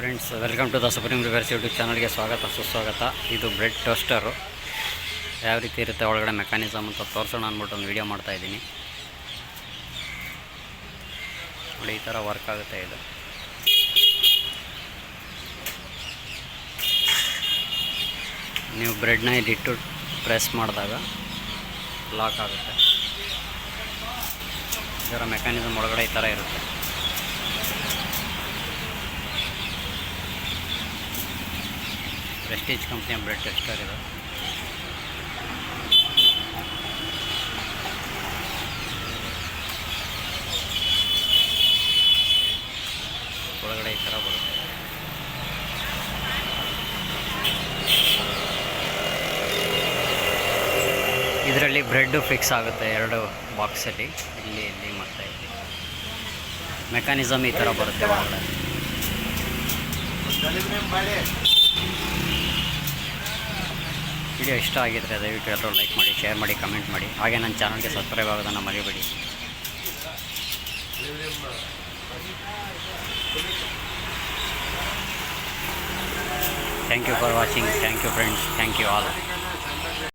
Friends, welcome to the Supreme Rivers YouTube ಚಾನಲ್ಗೆ ಸ್ವಾಗತ ಸುಸ್ವಾಗತ. ಇದು ಬ್ರೆಡ್ ಟೋಸ್ಟರು ಯಾವ ರೀತಿ ಇರುತ್ತೆ ಒಳಗಡೆ ಮೆಕ್ಯಾನಿಸಮ್ ಅಂತ ತೋರಿಸೋಣ ಅಂದ್ಬಿಟ್ಟು ಒಂದು ವೀಡಿಯೋ ಮಾಡ್ತಾಯಿದ್ದೀನಿ ನೋಡಿ. ಈ ಥರ ವರ್ಕ್ ಆಗುತ್ತೆ ಇದು. ನೀವು ಬ್ರೆಡ್ನ ಇಲ್ಲಿಟ್ಟು ಪ್ರೆಸ್ ಮಾಡಿದಾಗ ಲಾಕ್ ಆಗುತ್ತೆ. ಇದರ ಮೆಕ್ಯಾನಿಸಮ್ ಒಳಗಡೆ ಈ ಥರ ಇರುತ್ತೆ. ಪ್ರೆಸ್ಟೀಜ್ ಕಂಪ್ನಿಯ ಬ್ರೆಡ್ ಟೆಸ್ಟರ್ ಇದು. ಒಳಗಡೆ ಈ ಥರ ಬರುತ್ತೆ. ಇದರಲ್ಲಿ ಬ್ರೆಡ್ಡು ಫಿಕ್ಸ್ ಆಗುತ್ತೆ ಎರಡು ಬಾಕ್ಸಲ್ಲಿ, ಇಲ್ಲಿ ಇಲ್ಲಿ ಮತ್ತು ಇಲ್ಲಿ. ಮೆಕ್ಯಾನಿಸಮ್ ಈ ಥರ ಬರುತ್ತೆ ಒಳಗಡೆ. ವಿಡಿಯೋ ಇಷ್ಟ ಆಗಿದ್ದರೆ ದಯವಿಟ್ಟು ಎಲ್ಲರೂ ಲೈಕ್ ಮಾಡಿ, ಶೇರ್ ಮಾಡಿ, ಕಮೆಂಟ್ ಮಾಡಿ. ಹಾಗೆ ನನ್ನ ಚಾನಲ್ಗೆ ಸಬ್ಸ್ಕ್ರೈಬ್ ಆಗೋದನ್ನು ಮರಿಬೇಡಿ. Thank you for watching. Thank you friends. Thank you all.